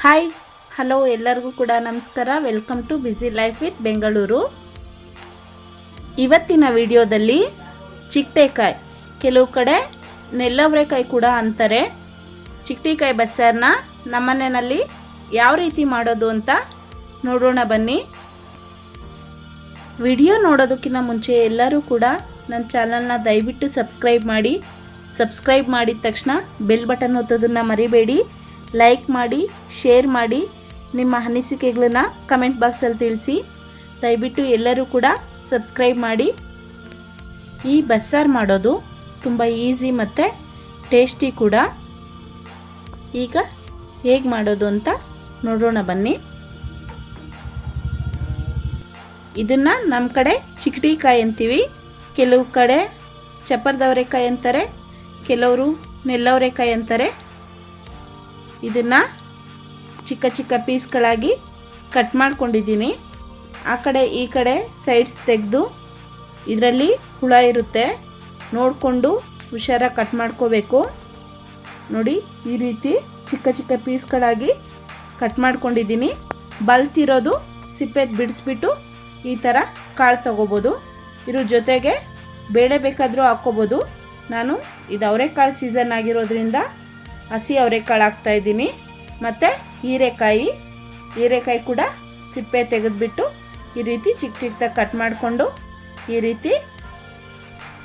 Hi hello ಎಲ್ಲರಿಗೂ ಕೂಡ ನಮಸ್ಕಾರ. Welcome to Busy Life with Bengaluru. ಇವತ್ತಿನ ವಿಡಿಯೋದಲ್ಲಿ ಚಿಕ್ಕಟೇಕಾಯಿ, ಕೆಲವು ಕಡೆ ನೆಲ್ಲವರೆಕಾಯಿ ಕೂಡ ಅಂತಾರೆ, ಚಿಕ್ಕಟೇಕಾಯಿ ಬಸ್ಸಾರನ್ನ ನಮ್ಮನೆಯಲ್ಲಿ ಯಾವ ರೀತಿ ಮಾಡೋದು ಅಂತ ನೋಡೋಣ ಬನ್ನಿ. ವಿಡಿಯೋ ನೋಡೋದಕ್ಕಿಂತ ಮುಂಚೆ ಎಲ್ಲರೂ ಕೂಡ ನನ್ನ ಚಾನಲ್ನ ದಯವಿಟ್ಟು ಸಬ್ಸ್ಕ್ರೈಬ್ ಮಾಡಿದ ತಕ್ಷಣ ಬೆಲ್ ಬಟನ್ ಒತ್ತೋದನ್ನು ಮರಿಬೇಡಿ. ಲೈಕ್ ಮಾಡಿ, ಶೇರ್ ಮಾಡಿ, ನಿಮ್ಮ ಅನಿಸಿಕೆಗಳನ್ನ ಕಮೆಂಟ್ ಬಾಕ್ಸಲ್ಲಿ ತಿಳಿಸಿ. ದಯವಿಟ್ಟು ಎಲ್ಲರೂ ಕೂಡ ಸಬ್ಸ್ಕ್ರೈಬ್ ಮಾಡಿ. ಈ ಬಸ್ಸಾರು ಮಾಡೋದು ತುಂಬ ಈಸಿ ಮತ್ತು ಟೇಸ್ಟಿ ಕೂಡ. ಈಗ ಹೇಗೆ ಮಾಡೋದು ಅಂತ ನೋಡೋಣ ಬನ್ನಿ. ಇದನ್ನು ನಮ್ಮ ಕಡೆ ಚಿಕ್ಕಟೇಕಾಯಿ ಅಂತೀವಿ, ಕೆಲವು ಕಡೆ ಚಪ್ಪರದವರೆಕಾಯಿ ಅಂತಾರೆ, ಕೆಲವರು ನೆಲ್ಲವರೆಕಾಯಿ ಅಂತಾರೆ. ಇದನ್ನು ಚಿಕ್ಕ ಚಿಕ್ಕ ಪೀಸ್ಗಳಾಗಿ ಕಟ್ ಮಾಡ್ಕೊಂಡಿದ್ದೀನಿ. ಆ ಕಡೆ ಈ ಕಡೆ ಸೈಡ್ಸ್ ತೆಗೆದು, ಇದರಲ್ಲಿ ಹುಳ ಇರುತ್ತೆ ನೋಡಿಕೊಂಡು ಹುಷಾರಾಗಿ ಕಟ್ ಮಾಡ್ಕೋಬೇಕು. ನೋಡಿ, ಈ ರೀತಿ ಚಿಕ್ಕ ಚಿಕ್ಕ ಪೀಸ್ಗಳಾಗಿ ಕಟ್ ಮಾಡ್ಕೊಂಡಿದ್ದೀನಿ. ಬಲ್ತಿರೋದು ಸಿಪ್ಪೆದು ಬಿಡಿಸ್ಬಿಟ್ಟು ಈ ಥರ ಕಾಳು ತೊಗೋಬೋದು. ಇದ್ರ ಜೊತೆಗೆ ಬೇಳೆ ಬೇಕಾದರೂ ಹಾಕ್ಕೋಬೋದು. ನಾನು ಇದು ಅವರೆಕಾಳು ಸೀಸನ್ ಆಗಿರೋದ್ರಿಂದ ಹಸಿ ಅವರೆಕಾಳು ಹಾಕ್ತಾಯಿದ್ದೀನಿ. ಮತ್ತು ಹೀರೆಕಾಯಿ ಕೂಡ ಸಿಪ್ಪೆ ತೆಗೆದುಬಿಟ್ಟು ಈ ರೀತಿ ಚಿಕ್ಕ ಚಿಕ್ಕದಾಗಿ ಕಟ್ ಮಾಡಿಕೊಂಡು, ಈ ರೀತಿ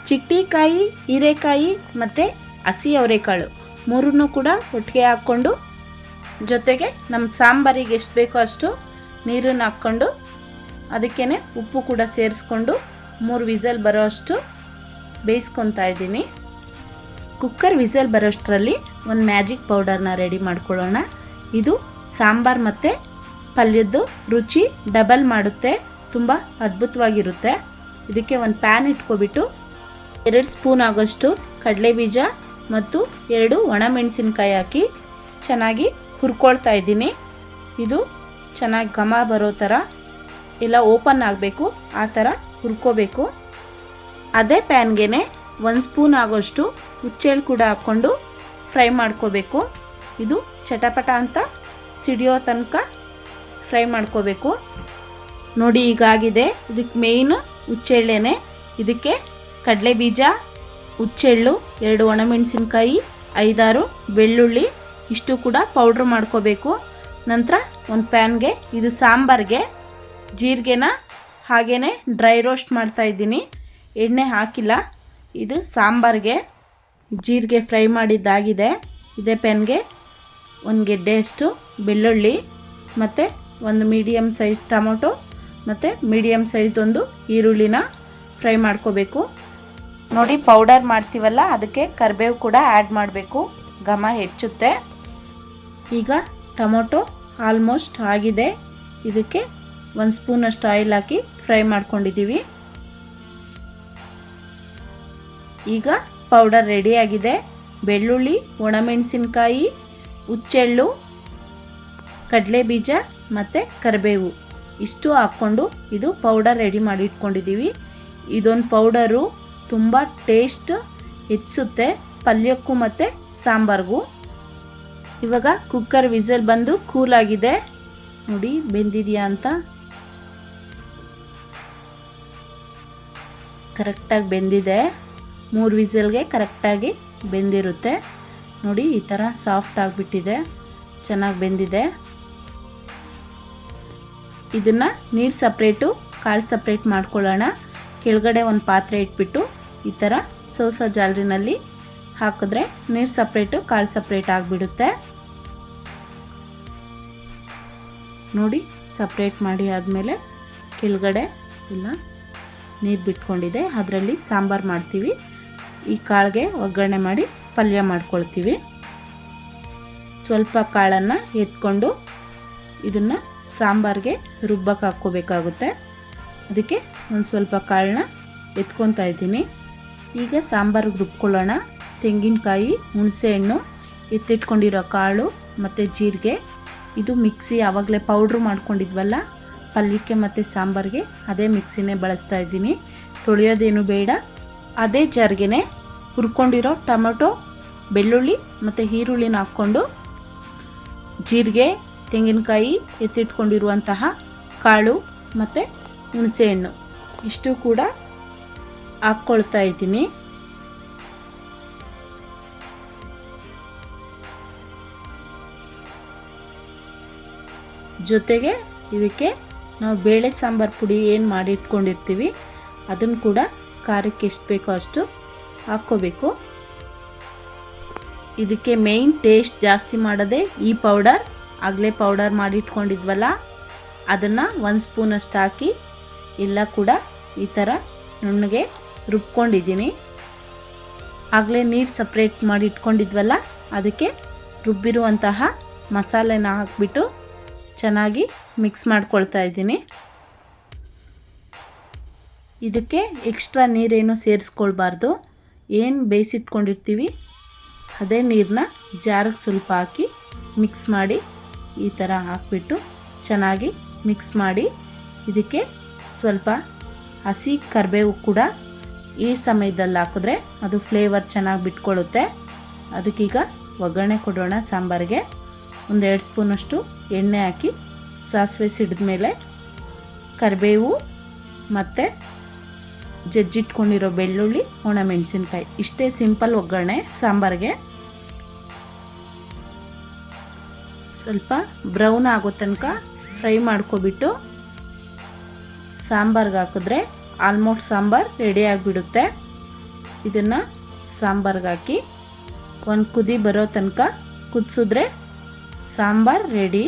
ಚಿಕ್ಕಟೇಕಾಯಿ, ಹೀರೆಕಾಯಿ ಮತ್ತು ಹಸಿ ಅವರೆಕಾಳು ಮೂರನ್ನೂ ಕೂಡ ಒಟ್ಟಿಗೆ ಹಾಕ್ಕೊಂಡು, ಜೊತೆಗೆ ನಮ್ಮ ಸಾಂಬಾರಿಗೆ ಎಷ್ಟು ಬೇಕೋ ಅಷ್ಟು ನೀರನ್ನು ಹಾಕ್ಕೊಂಡು, ಅದಕ್ಕೇ ಉಪ್ಪು ಕೂಡ ಸೇರಿಸ್ಕೊಂಡು 3 ವಿಸಲ್ ಬರೋ ಅಷ್ಟು ಬೇಯಿಸ್ಕೊತಾ ಇದ್ದೀನಿ. ಕುಕ್ಕರ್ ವಿಸಲ್ ಬರೋಷ್ಟರಲ್ಲಿ ಒಂದು ಮ್ಯಾಜಿಕ್ ಪೌಡರ್ನ ರೆಡಿ ಮಾಡ್ಕೊಳ್ಳೋಣ. ಇದು ಸಾಂಬಾರು ಮತ್ತು ಪಲ್ಯದ್ದು ರುಚಿ ಡಬಲ್ ಮಾಡುತ್ತೆ, ತುಂಬ ಅದ್ಭುತವಾಗಿರುತ್ತೆ. ಇದಕ್ಕೆ ಒಂದು ಪ್ಯಾನ್ ಇಟ್ಕೊಬಿಟ್ಟು 2 ಸ್ಪೂನ್ ಆಗೋಷ್ಟು ಕಡಲೆಬೀಜ ಮತ್ತು 2 ಒಣಮೆಣಸಿನ್ಕಾಯಿ ಹಾಕಿ ಚೆನ್ನಾಗಿ ಹುರ್ಕೊಳ್ತಾ ಇದ್ದೀನಿ. ಇದು ಚೆನ್ನಾಗಿ ಘಮ ಬರೋ ಥರ ಎಲ್ಲ ಓಪನ್ ಆಗಬೇಕು, ಆ ಥರ ಹುರ್ಕೋಬೇಕು. ಅದೇ ಪ್ಯಾನ್ಗೆ 1 ಸ್ಪೂನ್ ಆಗೋಷ್ಟು ಹುಚ್ಚೆಳ್ಳು ಕೂಡ ಹಾಕ್ಕೊಂಡು ಫ್ರೈ ಮಾಡ್ಕೋಬೇಕು. ಇದು ಚಟಪಟ ಅಂತ ಸಿಡಿಯೋ ತನಕ ಫ್ರೈ ಮಾಡ್ಕೋಬೇಕು. ನೋಡಿ, ಈಗಾಗಿದೆ. ಇದಕ್ಕೆ ಮೇಯ್ನು ಹುಚ್ಚೆಳ್ಳೆನೆ. ಇದಕ್ಕೆ ಕಡಲೆಬೀಜ, ಹುಚ್ಚೆಳ್ಳು, 2 ಒಣಮೆಣಸಿನ್ಕಾಯಿ, 5-6 ಬೆಳ್ಳುಳ್ಳಿ ಇಷ್ಟು ಕೂಡ ಪೌಡ್ರ್ ಮಾಡ್ಕೋಬೇಕು. ನಂತರ ಒಂದು ಪ್ಯಾನ್ಗೆ, ಇದು ಸಾಂಬಾರಿಗೆ ಜೀರಿಗೆನ ಹಾಗೇ ಡ್ರೈ ರೋಸ್ಟ್ ಮಾಡ್ತಾಯಿದ್ದೀನಿ, ಎಣ್ಣೆ ಹಾಕಿಲ್ಲ. ಇದು ಸಾಂಬಾರಿಗೆ ಜೀರಿಗೆ ಫ್ರೈ ಮಾಡಿದ್ದಾಗಿದೆ. ಇದೇ ಪ್ಯಾನ್ಗೆ 1 ಗೆಡ್ಡೆಯಷ್ಟು ಬೆಳ್ಳುಳ್ಳಿ ಮತ್ತು 1 ಮೀಡಿಯಮ್ ಸೈಜ್ ಟೊಮೊಟೊ ಮತ್ತು ಮೀಡಿಯಮ್ ಸೈಜ್ದೊಂದು ಈರುಳ್ಳಿನ ಫ್ರೈ ಮಾಡ್ಕೋಬೇಕು. ನೋಡಿ, ಪೌಡರ್ ಮಾಡ್ತೀವಲ್ಲ, ಅದಕ್ಕೆ ಕರಿಬೇವು ಕೂಡ ಆ್ಯಡ್ ಮಾಡಬೇಕು, ಘಮ ಹೆಚ್ಚುತ್ತೆ. ಈಗ ಟೊಮೊಟೊ ಆಲ್ಮೋಸ್ಟ್ ಆಗಿದೆ. ಇದಕ್ಕೆ 1 ಸ್ಪೂನಷ್ಟು ಆಯಿಲ್ ಹಾಕಿ ಫ್ರೈ ಮಾಡ್ಕೊಂಡಿದ್ದೀವಿ. ಈಗ ಪೌಡರ್ ರೆಡಿಯಾಗಿದೆ. ಬೆಳ್ಳುಳ್ಳಿ, ಒಣಮೆಣಸಿನ್ಕಾಯಿ, ಹುಚ್ಚೆಳ್ಳು, ಕಡಲೆಬೀಜ ಮತ್ತು ಕರಿಬೇವು ಇಷ್ಟು ಹಾಕ್ಕೊಂಡು ಇದು ಪೌಡರ್ ರೆಡಿ ಮಾಡಿ ಇಟ್ಕೊಂಡಿದ್ದೀವಿ. ಇದೊಂದು ಪೌಡರು ತುಂಬ ಟೇಸ್ಟ್ ಹೆಚ್ಚಿಸುತ್ತೆ ಪಲ್ಯಕ್ಕೂ ಮತ್ತು ಸಾಂಬಾರಿಗೂ. ಇವಾಗ ಕುಕ್ಕರ್ ವಿಸಲ್ ಬಂದು ಕೂಲಾಗಿದೆ. ನೋಡಿ, ಬೆಂದಿದೆಯಾ ಅಂತ. ಕರೆಕ್ಟಾಗಿ ಬೆಂದಿದೆ. 3 ವಿಸಲ್ಗೆ ಕರೆಕ್ಟಾಗಿ ಬೆಂದಿರುತ್ತೆ. ನೋಡಿ, ಈ ಥರ ಸಾಫ್ಟ್ ಆಗಿಬಿಟ್ಟಿದೆ, ಚೆನ್ನಾಗಿ ಬೆಂದಿದೆ. ಇದನ್ನು ನೀರು ಸಪ್ರೇಟು, ಕಾಳು ಸಪ್ರೇಟ್ ಮಾಡ್ಕೊಳ್ಳೋಣ. ಕೆಳಗಡೆ ಒಂದು ಪಾತ್ರೆ ಇಟ್ಬಿಟ್ಟು ಈ ಥರ ಸೋಸೋ ಜಾಲರಿನಲ್ಲಿ ಹಾಕಿದ್ರೆ ನೀರು ಸಪ್ರೇಟು, ಕಾಳು ಸಪ್ರೇಟ್ ಆಗಿಬಿಡುತ್ತೆ. ನೋಡಿ, ಸಪ್ರೇಟ್ ಮಾಡಿ ಆದಮೇಲೆ ಕೆಳಗಡೆ ಎಲ್ಲ ನೀರು ಬಿಟ್ಕೊಂಡಿದೆ, ಅದರಲ್ಲಿ ಸಾಂಬಾರು ಮಾಡ್ತೀವಿ. ಈ ಕಾಳಿಗೆ ಒಗ್ಗರಣೆ ಮಾಡಿ ಪಲ್ಯ ಮಾಡ್ಕೊಳ್ತೀವಿ. ಸ್ವಲ್ಪ ಕಾಳನ್ನು ಎತ್ಕೊಂಡು ಇದನ್ನು ಸಾಂಬಾರಿಗೆ ರುಬ್ಬಕ್ಕೆ ಹಾಕ್ಕೋಬೇಕಾಗುತ್ತೆ. ಅದಕ್ಕೆ ಒಂದು ಸ್ವಲ್ಪ ಕಾಳನ್ನ ಎತ್ಕೊತಾ ಇದ್ದೀನಿ. ಈಗ ಸಾಂಬಾರಿಗೆ ರುಬ್ಕೊಳ್ಳೋಣ. ತೆಂಗಿನಕಾಯಿ, ಹುಣಸೆಹಣ್ಣು, ಎತ್ತಿಟ್ಕೊಂಡಿರೋ ಕಾಳು ಮತ್ತು ಜೀರಿಗೆ, ಇದು ಮಿಕ್ಸಿ ಆವಾಗಲೇ ಪೌಡ್ರು ಮಾಡ್ಕೊಂಡಿದ್ವಲ್ಲ ಪಲ್ಯಕ್ಕೆ ಮತ್ತು ಸಾಂಬಾರಿಗೆ, ಅದೇ ಮಿಕ್ಸಿನೇ ಬಳಸ್ತಾ ಇದ್ದೀನಿ. ತೊಳೆಯೋದೇನು ಬೇಡ. ಅದೇ ಜಾರ್ಗೆ ಹುರ್ಕೊಂಡಿರೋ ಟೊಮೊಟೊ, ಬೆಳ್ಳುಳ್ಳಿ ಮತ್ತು ಈರುಳ್ಳಿನ ಹಾಕ್ಕೊಂಡು ಜೀರಿಗೆ, ತೆಂಗಿನಕಾಯಿ ಎತ್ತಿಟ್ಕೊಂಡಿರುವಂತಹ ಕಾಳು ಮತ್ತು ಹುಣಸೆಹಣ್ಣು ಇಷ್ಟು ಕೂಡ ಹಾಕ್ಕೊಳ್ತಾ ಇದ್ದೀನಿ. ಜೊತೆಗೆ ಇದಕ್ಕೆ ನಾವು ಬೇಳೆ ಸಾಂಬಾರು ಪುಡಿ ಏನು ಮಾಡಿಟ್ಕೊಂಡಿರ್ತೀವಿ ಅದನ್ನು ಕೂಡ ಖಾರಕ್ಕೆ ಎಷ್ಟು ಬೇಕೋ ಅಷ್ಟು ಹಾಕ್ಕೋಬೇಕು. ಇದಕ್ಕೆ ಮೇಯ್ನ್ ಟೇಸ್ಟ್ ಜಾಸ್ತಿ ಮಾಡೋದೇ ಈ ಪೌಡರ್. ಆಗಲೇ ಪೌಡರ್ ಮಾಡಿಟ್ಕೊಂಡಿದ್ವಲ್ಲ ಅದನ್ನು 1 ಸ್ಪೂನಷ್ಟು ಹಾಕಿ ಎಲ್ಲ ಕೂಡ ಈ ಥರ ನುಣ್ಣಗೆ ರುಬ್ಕೊಂಡಿದ್ದೀನಿ. ಆಗಲೇ ನೀರು ಸಪ್ರೇಟ್ ಮಾಡಿ ಇಟ್ಕೊಂಡಿದ್ವಲ್ಲ ಅದಕ್ಕೆ ರುಬ್ಬಿರುವಂತಹ ಮಸಾಲೆನ ಹಾಕ್ಬಿಟ್ಟು ಚೆನ್ನಾಗಿ ಮಿಕ್ಸ್ ಮಾಡ್ಕೊಳ್ತಾ ಇದ್ದೀನಿ. ಇದಕ್ಕೆ ಎಕ್ಸ್ಟ್ರಾ ನೀರೇನು ಸೇರಿಸ್ಕೊಳ್ಬಾರ್ದು. ಏನು ಬೇಯಿಸಿಟ್ಕೊಂಡಿರ್ತೀವಿ ಅದೇ ನೀರನ್ನ ಜಾರಿಗೆ ಸ್ವಲ್ಪ ಹಾಕಿ ಮಿಕ್ಸ್ ಮಾಡಿ ಈ ಥರ ಹಾಕ್ಬಿಟ್ಟು ಚೆನ್ನಾಗಿ ಮಿಕ್ಸ್ ಮಾಡಿ ಇದಕ್ಕೆ ಸ್ವಲ್ಪ ಹಸಿ ಕರಿಬೇವು ಕೂಡ ಈ ಸಮಯದಲ್ಲಿ ಹಾಕಿದ್ರೆ ಅದು ಫ್ಲೇವರ್ ಚೆನ್ನಾಗಿ ಬಿಟ್ಕೊಳ್ಳುತ್ತೆ. ಅದಕ್ಕೀಗ ಒಗ್ಗರಣೆ ಕೊಡೋಣ. ಸಾಂಬಾರಿಗೆ 1-2 ಸ್ಪೂನಷ್ಟು ಎಣ್ಣೆ ಹಾಕಿ ಸಾಸಿವೆ ಸಿಡಿದ ಮೇಲೆ ಕರಿಬೇವು ಮತ್ತು ಜಜ್ಜಿಟ್ಕೊಂಡಿರೋ ಬೆಳ್ಳುಳ್ಳಿ, ಒಣಮೆಣಸಿನ್ಕಾಯಿ ಇಷ್ಟೇ ಸಿಂಪಲ್ ಒಗ್ಗರಣೆ ಸಾಂಬಾರಿಗೆ. ಸ್ವಲ್ಪ ಬ್ರೌನ್ ಆಗೋ ತನಕ ಫ್ರೈ ಮಾಡ್ಕೊಬಿಟ್ಟು ಸಾಂಬಾರ್ಗೆ ಹಾಕಿದ್ರೆ ಆಲ್ಮೋಸ್ಟ್ ಸಾಂಬಾರು ರೆಡಿ ಆಗಿಬಿಡುತ್ತೆ. ಇದನ್ನು ಸಾಂಬಾರ್ಗೆ ಹಾಕಿ ಒಂದು ಕುದಿ ಬರೋ ತನಕ ಕುದಿಸಿದ್ರೆ ಸಾಂಬಾರು ರೆಡಿ.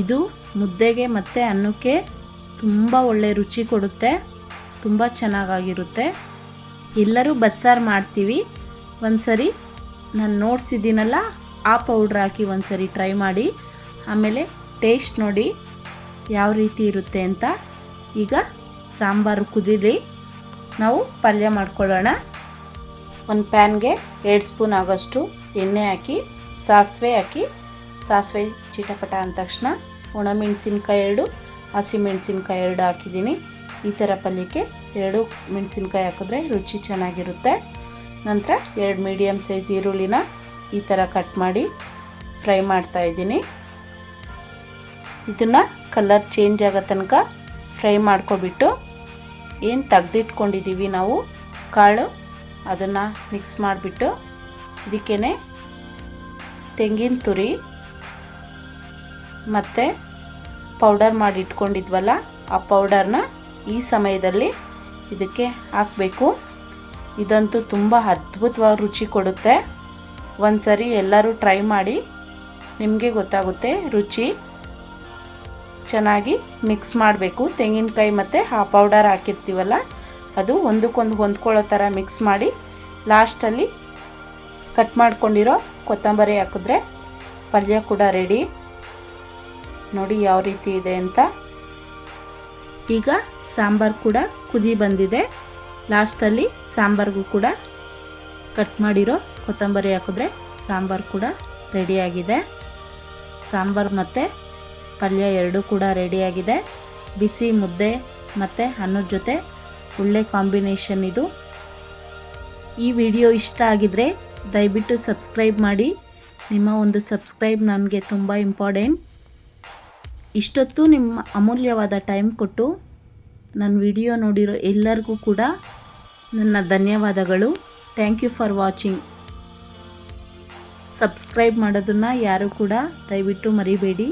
ಇದು ಮುದ್ದೆಗೆ ಮತ್ತು ಅನ್ನಕ್ಕೆ ತುಂಬ ಒಳ್ಳೆ ರುಚಿ ಕೊಡುತ್ತೆ, ತುಂಬ ಚೆನ್ನಾಗಿರುತ್ತೆ. ಎಲ್ಲರೂ ಬಸ್ಸಾರು ಮಾಡ್ತೀವಿ. ಒಂದು ಸರಿ ನಾನು ನೋಡ್ಸಿದ್ದೀನಲ್ಲ ಆ ಪೌಡ್ರ್ ಹಾಕಿ ಒಂದು ಸರಿ ಟ್ರೈ ಮಾಡಿ, ಆಮೇಲೆ ಟೇಸ್ಟ್ ನೋಡಿ ಯಾವ ರೀತಿ ಇರುತ್ತೆ ಅಂತ. ಈಗ ಸಾಂಬಾರು ಕುದೀಲಿ, ನಾವು ಪಲ್ಯ ಮಾಡ್ಕೊಳ್ಳೋಣ. ಒಂದು ಪ್ಯಾನ್ಗೆ 2 ಸ್ಪೂನ್ ಆಗೋಷ್ಟು ಎಣ್ಣೆ ಹಾಕಿ ಸಾಸಿವೆ ಹಾಕಿ, ಸಾಸಿವೆ ಚಿಟಪಟ ಅಂದ ತಕ್ಷಣ ಒಣಮೆಣಸಿನ್ಕಾಯಿ 2, ಹಸಿಮೆಣಸಿನ್ಕಾಯಿ 2 ಹಾಕಿದ್ದೀನಿ. ಈ ಥರ ಪಲ್ಯಕ್ಕೆ 2 ಮೆಣಸಿನ್ಕಾಯಿ ಹಾಕಿದ್ರೆ ರುಚಿ ಚೆನ್ನಾಗಿರುತ್ತೆ. ನಂತರ 2 ಮೀಡಿಯಮ್ ಸೈಜ್ ಈರುಳ್ಳಿನ ಈ ಥರ ಕಟ್ ಮಾಡಿ ಫ್ರೈ ಮಾಡ್ತಾ ಇದ್ದೀನಿ. ಇದನ್ನು ಕಲರ್ ಚೇಂಜ್ ಆಗೋ ತನಕ ಫ್ರೈ ಮಾಡ್ಕೊಬಿಟ್ಟು ಏನು ತೆಗೆದಿಟ್ಕೊಂಡಿದ್ದೀವಿ ನಾವು ಕಾಳು ಅದನ್ನು ಮಿಕ್ಸ್ ಮಾಡಿಬಿಟ್ಟು ಇದಕ್ಕೇ ತೆಂಗಿನ ತುರಿ ಮತ್ತು ಪೌಡರ್ ಮಾಡಿ ಇಟ್ಕೊಂಡಿದ್ವಲ್ಲ ಆ ಪೌಡರ್ನ ಈ ಸಮಯದಲ್ಲಿ ಇದಕ್ಕೆ ಹಾಕಬೇಕು. ಇದಂತೂ ತುಂಬ ಅದ್ಭುತವಾಗಿ ರುಚಿ ಕೊಡುತ್ತೆ. ಒಂದು ಸರಿ ಎಲ್ಲರೂ ಟ್ರೈ ಮಾಡಿ, ನಿಮಗೆ ಗೊತ್ತಾಗುತ್ತೆ ರುಚಿ. ಚೆನ್ನಾಗಿ ಮಿಕ್ಸ್ ಮಾಡಬೇಕು. ತೆಂಗಿನಕಾಯಿ ಮತ್ತು ಆ ಪೌಡರ್ ಹಾಕಿರ್ತೀವಲ್ಲ ಅದು ಒಂದಕ್ಕೊಂದು ಹೊಂದ್ಕೊಳ್ಳೋ ಥರ ಮಿಕ್ಸ್ ಮಾಡಿ ಲಾಸ್ಟಲ್ಲಿ ಕಟ್ ಮಾಡ್ಕೊಂಡಿರೋ ಕೊತ್ತಂಬರಿ ಹಾಕಿದ್ರೆ ಪಲ್ಯ ಕೂಡ ರೆಡಿ. ನೋಡಿ ಯಾವ ರೀತಿ ಇದೆ ಅಂತ. ಈಗ ಸಾಂಬಾರು ಕೂಡ ಕುದಿ ಬಂದಿದೆ. ಲಾಸ್ಟಲ್ಲಿ ಸಾಂಬಾರಿಗೂ ಕೂಡ ಕಟ್ ಮಾಡಿರೋ ಕೊತ್ತಂಬರಿ ಹಾಕಿದ್ರೆ ಸಾಂಬಾರು ಕೂಡ ರೆಡಿಯಾಗಿದೆ. ಸಾಂಬಾರು ಮತ್ತು ಪಲ್ಯ ಎರಡೂ ಕೂಡ ರೆಡಿಯಾಗಿದೆ. ಬಿಸಿ ಮುದ್ದೆ ಮತ್ತು ಅನ್ನದ ಜೊತೆ ಒಳ್ಳೆ ಕಾಂಬಿನೇಷನ್ ಇದು. ಈ ವಿಡಿಯೋ ಇಷ್ಟ ಆಗಿದರೆ ದಯವಿಟ್ಟು ಸಬ್ಸ್ಕ್ರೈಬ್ ಮಾಡಿ. ನಿಮ್ಮ ಒಂದು ಸಬ್ಸ್ಕ್ರೈಬ್ ನನಗೆ ತುಂಬ ಇಂಪಾರ್ಟೆಂಟ್. ಇಷ್ಟೊತ್ತು ನಿಮ್ಮ ಅಮೂಲ್ಯವಾದ ಟೈಮ್ ಕೊಟ್ಟು ನನ್ನ ವಿಡಿಯೋ ನೋಡಿರೋ ಎಲ್ಲರಿಗೂ ಕೂಡ ನನ್ನ ಧನ್ಯವಾದಗಳು. Thank you for watching. Subscribe ಮಾಡೋದನ್ನು ಯಾರೂ ಕೂಡ ದಯವಿಟ್ಟು ಮರಿಬೇಡಿ.